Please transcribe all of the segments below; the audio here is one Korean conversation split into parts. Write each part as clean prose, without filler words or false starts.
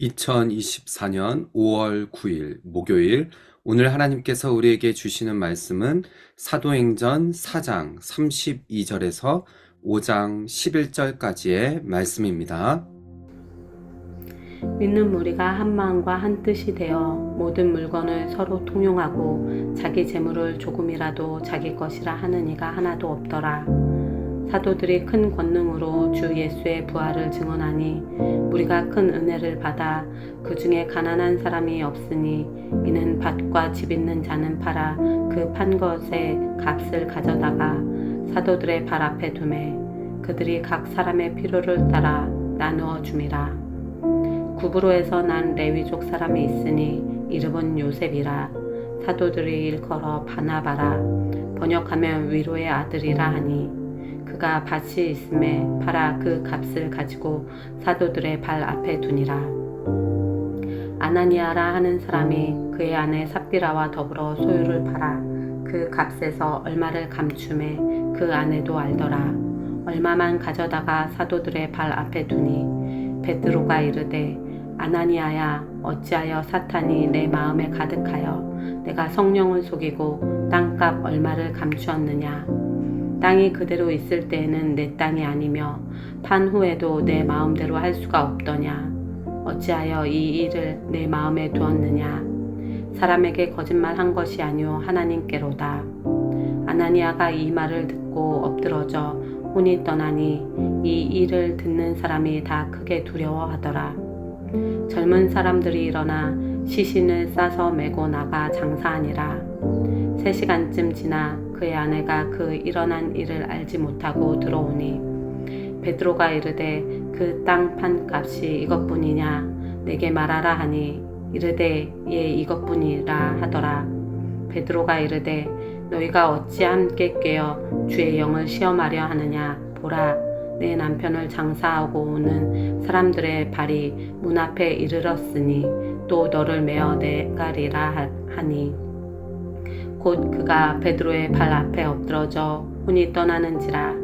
(2024년 5월 9일) 목요일, 오늘 하나님께서 우리에게 주시는 말씀은 사도행전 4장 32절에서 5장 11절까지의 말씀입니다. 믿는 무리가 한 마음과 한 뜻이 되어 모든 물건을 서로 통용하고 자기 재물을 조금이라도 자기 것이라 하는 이가 하나도 없더라. 사도들이 큰 권능으로 주 예수의 부활을 증언하니 우리가 큰 은혜를 받아 그 중에 가난한 사람이 없으니 이는 밭과 집 있는 자는 팔아 그 판 것의 값을 가져다가 사도들의 발 앞에 두매 그들이 각 사람의 필요를 따라 나누어 줌이라. 구브로에서 난 레위족 사람이 있으니 이름은 요셉이라. 사도들이 일컬어 바나바라. 번역하면 위로의 아들이라 하니 그가 밭이 있음에 팔아 그 값을 가지고 사도들의 발 앞에 두니라. 아나니아라 하는 사람이 그의 아내 삽비라와 더불어 소유를 팔아 그 값에서 얼마를 감춤해 그 아내도 알더라. 얼마만 가져다가 사도들의 발 앞에 두니 베드로가 이르되 아나니아야, 어찌하여 사탄이 내 마음에 가득하여 내가 성령을 속이고 땅값 얼마를 감추었느냐. 땅이 그대로 있을 때에는 내 땅이 아니며 판 후에도 내 마음대로 할 수가 없더냐. 어찌하여 이 일을 내 마음에 두었느냐. 사람에게 거짓말한 것이 아니오 하나님께로다. 아나니아가 이 말을 듣고 엎드러져 혼이 떠나니 이 일을 듣는 사람이 다 크게 두려워하더라. 젊은 사람들이 일어나 시신을 싸서 메고 나가 장사하니라. 3시간쯤 지나 그의 아내가 그 일어난 일을 알지 못하고 들어오니 베드로가 이르되 그 땅 판 값이 이것뿐이냐 내게 말하라 하니 이르되 예 이것뿐이라 하더라. 베드로가 이르되 너희가 어찌 함께 깨어 주의 영을 시험하려 하느냐. 보라 내 남편을 장사하고 오는 사람들의 발이 문 앞에 이르렀으니 또 너를 메어 내가리라 하니 곧 그가 베드로의 발 앞에 엎드러져 혼이 떠나는지라.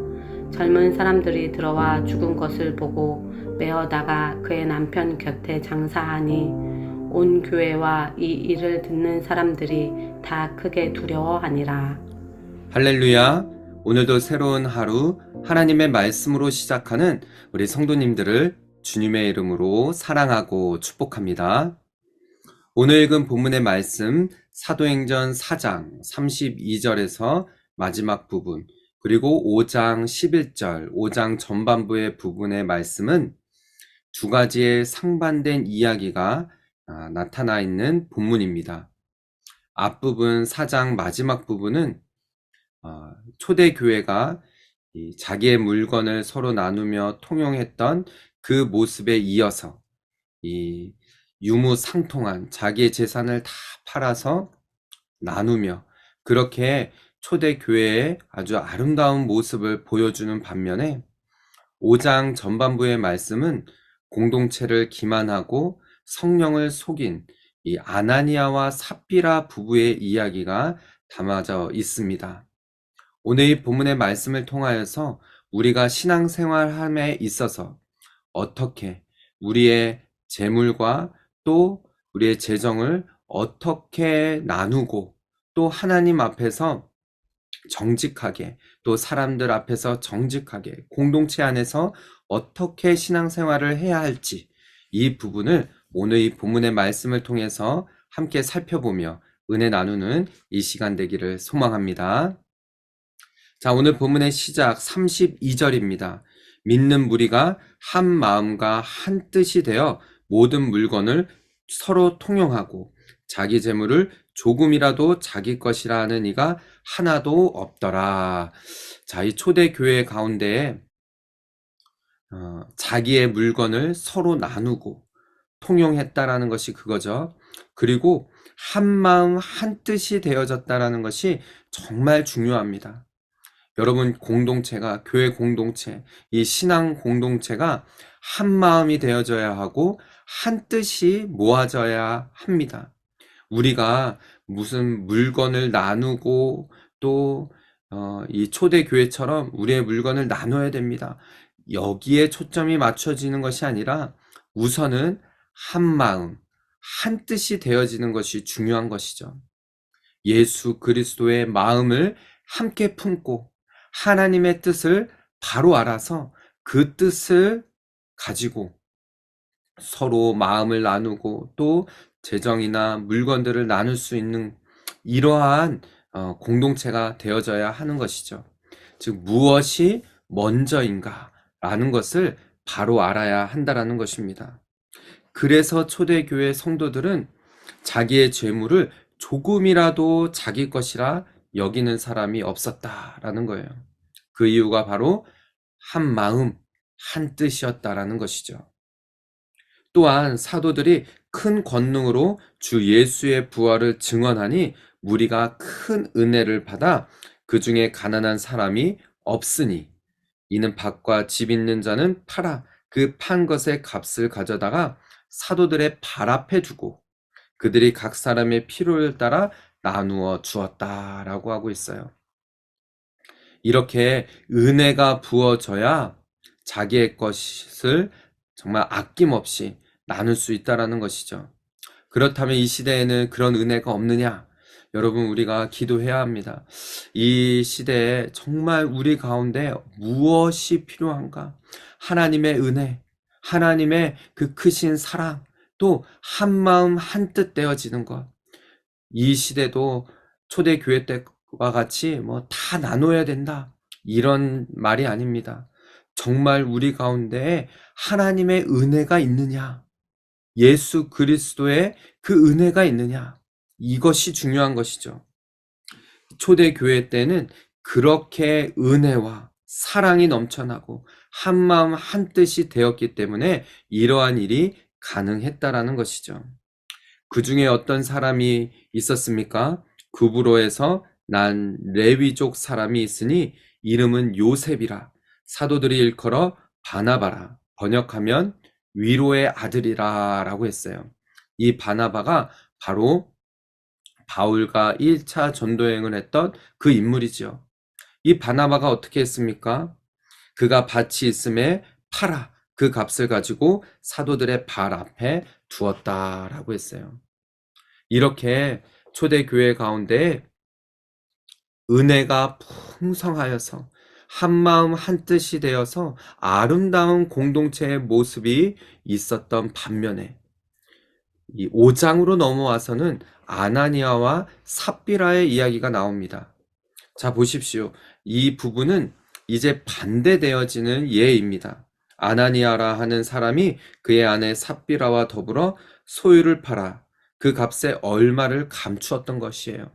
젊은 사람들이 들어와 죽은 것을 보고 메어다가 그의 남편 곁에 장사하니 온 교회와 이 일을 듣는 사람들이 다 크게 두려워하니라. 할렐루야. 오늘도 새로운 하루 하나님의 말씀으로 시작하는 우리 성도님들을 주님의 이름으로 사랑하고 축복합니다. 오늘 읽은 본문의 말씀 사도행전 4장 32절에서 마지막 부분, 그리고 5장 11절, 5장 전반부의 부분의 말씀은 두 가지의 상반된 이야기가 나타나 있는 본문입니다. 앞부분 4장 마지막 부분은 초대교회가 자기의 물건을 서로 나누며 통용했던 그 모습에 이어서 이 유무상통한 자기의 재산을 다 팔아서 나누며 그렇게 초대교회의 아주 아름다운 모습을 보여주는 반면에 5장 전반부의 말씀은 공동체를 기만하고 성령을 속인 이 아나니아와 삽비라 부부의 이야기가 담아져 있습니다. 오늘 이 본문의 말씀을 통하여서 우리가 신앙생활함에 있어서 어떻게 우리의 재물과 또 우리의 재정을 어떻게 나누고 또 하나님 앞에서 정직하게 또 사람들 앞에서 정직하게 공동체 안에서 어떻게 신앙생활을 해야 할지 이 부분을 오늘 이 본문의 말씀을 통해서 함께 살펴보며 은혜 나누는 이 시간 되기를 소망합니다. 자, 오늘 본문의 시작 32절입니다. 믿는 무리가 한 마음과 한 뜻이 되어 모든 물건을 서로 통용하고 자기 재물을 조금이라도 자기 것이라 하는 이가 하나도 없더라. 자, 이 초대교회 가운데에 자기의 물건을 서로 나누고 통용했다라는 것이 그거죠. 그리고 한 마음 한 뜻이 되어졌다라는 것이 정말 중요합니다. 여러분, 공동체가, 교회 공동체, 이 신앙 공동체가 한 마음이 되어져야 하고 한 뜻이 모아져야 합니다. 우리가 무슨 물건을 나누고 또 이 초대교회처럼 우리의 물건을 나눠야 됩니다. 여기에 초점이 맞춰지는 것이 아니라 우선은 한 마음, 한 뜻이 되어지는 것이 중요한 것이죠. 예수 그리스도의 마음을 함께 품고 하나님의 뜻을 바로 알아서 그 뜻을 가지고 서로 마음을 나누고 또 재정이나 물건들을 나눌 수 있는 이러한 공동체가 되어져야 하는 것이죠. 즉 무엇이 먼저인가 라는 것을 바로 알아야 한다라는 것입니다. 그래서 초대교회 성도들은 자기의 재물을 조금이라도 자기 것이라 여기는 사람이 없었다라는 거예요. 그 이유가 바로 한 마음, 한 뜻이었다라는 것이죠. 또한 사도들이 큰 권능으로 주 예수의 부활을 증언하니 무리가 큰 은혜를 받아 그 중에 가난한 사람이 없으니 이는 밭과 집 있는 자는 팔아 그 판 것의 값을 가져다가 사도들의 발 앞에 두고 그들이 각 사람의 필요를 따라 나누어 주었다라고 하고 있어요. 이렇게 은혜가 부어져야 자기의 것을 정말 아낌없이 나눌 수 있다라는 것이죠. 그렇다면 이 시대에는 그런 은혜가 없느냐? 여러분, 우리가 기도해야 합니다. 이 시대에 정말 우리 가운데 무엇이 필요한가? 하나님의 은혜, 하나님의 그 크신 사랑, 또 한마음 한뜻 되어지는 것. 이 시대도 초대교회 때와 같이 뭐 다 나눠야 된다. 이런 말이 아닙니다. 정말 우리 가운데 하나님의 은혜가 있느냐? 예수 그리스도의 그 은혜가 있느냐? 이것이 중요한 것이죠. 초대교회 때는 그렇게 은혜와 사랑이 넘쳐나고 한마음 한뜻이 되었기 때문에 이러한 일이 가능했다라는 것이죠. 그 중에 어떤 사람이 있었습니까? 구브로에서 난 레위족 사람이 있으니 이름은 요셉이라 사도들이 일컬어 바나바라 번역하면 위로의 아들이라 라고 했어요. 이 바나바가 바로 바울과 1차 전도여행을 했던 그 인물이죠. 이 바나바가 어떻게 했습니까? 그가 밭이 있음에 팔아 그 값을 가지고 사도들의 발 앞에 두었다라고 했어요. 이렇게 초대교회 가운데 은혜가 풍성하여서 한마음 한뜻이 되어서 아름다운 공동체의 모습이 있었던 반면에 이 5장으로 넘어와서는 아나니아와 삽비라의 이야기가 나옵니다. 자, 보십시오. 이 부분은 이제 반대되어지는 예입니다. 아나니아라 하는 사람이 그의 아내 삽비라와 더불어 소유를 팔아 그 값의 얼마를 감추었던 것이에요.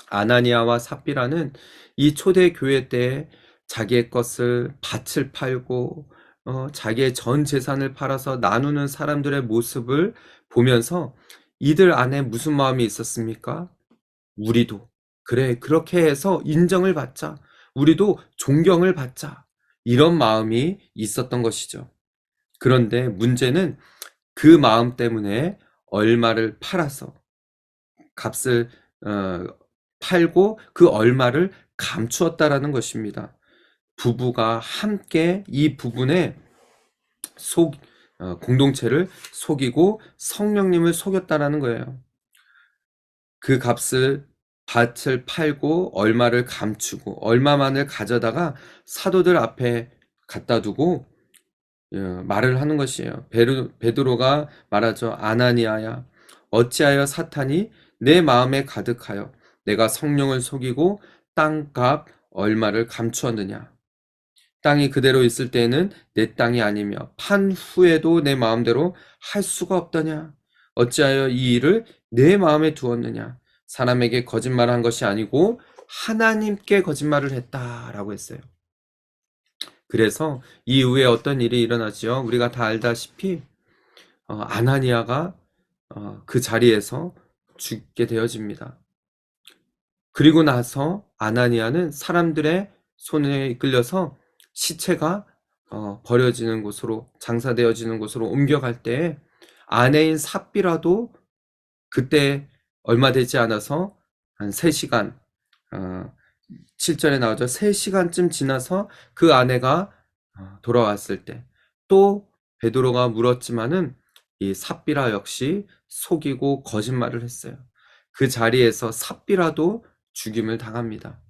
아나니아와 삽비라는 이 초대 교회 때 자기의 것을 밭을 팔고 자기의 전 재산을 팔아서 나누는 사람들의 모습을 보면서 이들 안에 무슨 마음이 있었습니까? 우리도 그래 그렇게 해서 인정을 받자. 우리도 존경을 받자. 이런 마음이 있었던 것이죠. 그런데 문제는 그 마음 때문에 얼마를 팔아서 값을 팔고 그 얼마를 감추었다라는 것입니다. 부부가 함께 이 부분에 공동체를 속이고 성령님을 속였다라는 거예요. 그 값을 밭을 팔고 얼마를 감추고 얼마만을 가져다가 사도들 앞에 갖다 두고 말을 하는 것이에요. 베드로가 말하죠. 아나니아야, 어찌하여 사탄이 내 마음에 가득하여 내가 성령을 속이고 땅값 얼마를 감추었느냐. 땅이 그대로 있을 때에는 내 땅이 아니며 판 후에도 내 마음대로 할 수가 없더냐. 어찌하여 이 일을 내 마음에 두었느냐. 사람에게 거짓말한 것이 아니고 하나님께 거짓말을 했다라고 했어요. 그래서 이후에 어떤 일이 일어나죠? 우리가 다 알다시피 아나니아가 그 자리에서 죽게 되어집니다. 그리고 나서 아나니아는 사람들의 손에 이끌려서 시체가 버려지는 곳으로 장사되어지는 곳으로 옮겨갈 때 아내인 삽비라도 그때 얼마 되지 않아서 한 3시간, 7절에 나오죠. 3시간쯤 지나서 그 아내가 돌아왔을 때 또 베드로가 물었지만은 이 삽비라 역시 속이고 거짓말을 했어요. 그 자리에서 삽비라도 죽임을 당합니다.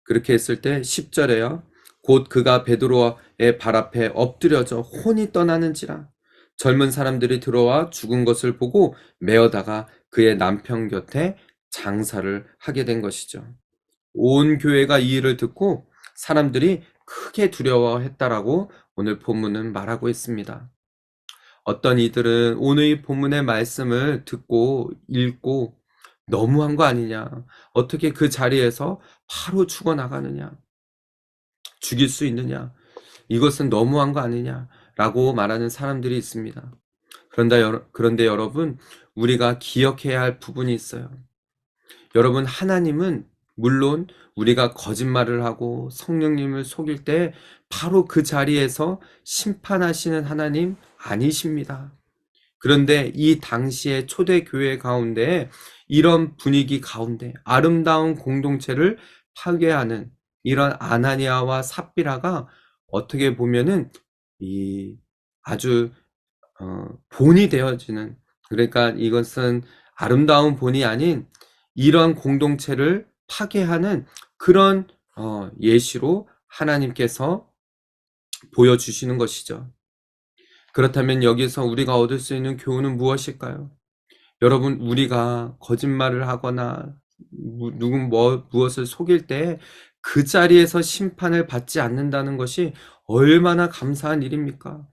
그렇게 했을 때 10절에요. 곧 그가 베드로의 발 앞에 엎드려져 혼이 떠나는지라 젊은 사람들이 들어와 죽은 것을 보고 메어다가 그의 남편 곁에 장사를 하게 된 것이죠. 온 교회가 이 일을 듣고 사람들이 크게 두려워했다라고 오늘 본문은 말하고 있습니다. 어떤 이들은 오늘 본문의 말씀을 듣고 읽고 너무한 거 아니냐, 어떻게 그 자리에서 바로 죽어나가느냐, 죽일 수 있느냐, 이것은 너무한 거 아니냐라고 말하는 사람들이 있습니다. 그런데 여러분, 우리가 기억해야 할 부분이 있어요. 여러분, 하나님은 물론 우리가 거짓말을 하고 성령님을 속일 때 바로 그 자리에서 심판하시는 하나님 아니십니다. 그런데 이 당시의 초대교회 가운데 이런 분위기 가운데 아름다운 공동체를 파괴하는 이런 아나니아와 삽비라가 어떻게 보면은 이 아주 본이 되어지는, 그러니까 이것은 아름다운 본이 아닌 이런 공동체를 파괴하는 그런 예시로 하나님께서 보여주시는 것이죠. 그렇다면 여기서 우리가 얻을 수 있는 교훈은 무엇일까요? 여러분, 우리가 거짓말을 하거나 무엇을 속일 때 그 자리에서 심판을 받지 않는다는 것이 얼마나 감사한 일입니까?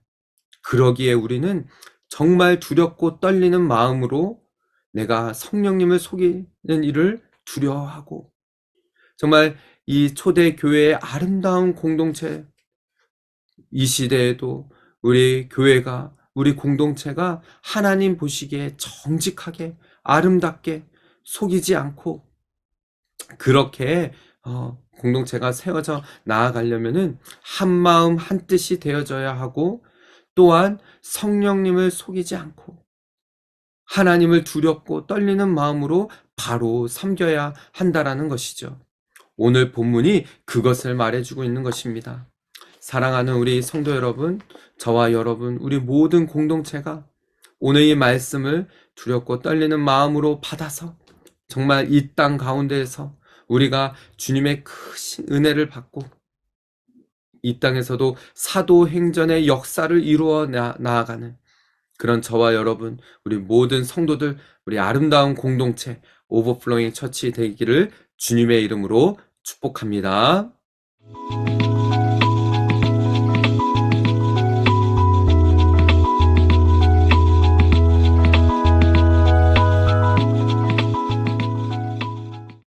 그러기에 우리는 정말 두렵고 떨리는 마음으로 내가 성령님을 속이는 일을 두려워하고, 정말 이 초대교회의 아름다운 공동체, 이 시대에도 우리 교회가, 우리 공동체가 하나님 보시기에 정직하게 아름답게 속이지 않고 그렇게 공동체가 세워져 나아가려면은 한 마음 한 뜻이 되어져야 하고, 또한 성령님을 속이지 않고 하나님을 두렵고 떨리는 마음으로 바로 섬겨야 한다라는 것이죠. 오늘 본문이 그것을 말해주고 있는 것입니다. 사랑하는 우리 성도 여러분, 저와 여러분, 우리 모든 공동체가 오늘 이 말씀을 두렵고 떨리는 마음으로 받아서 정말 이 땅 가운데에서 우리가 주님의 크신 은혜를 받고 이 땅에서도 사도행전의 역사를 이루어 나아가는 그런 저와 여러분, 우리 모든 성도들, 우리 아름다운 공동체 오버플로잉 처치 되기를 주님의 이름으로 축복합니다.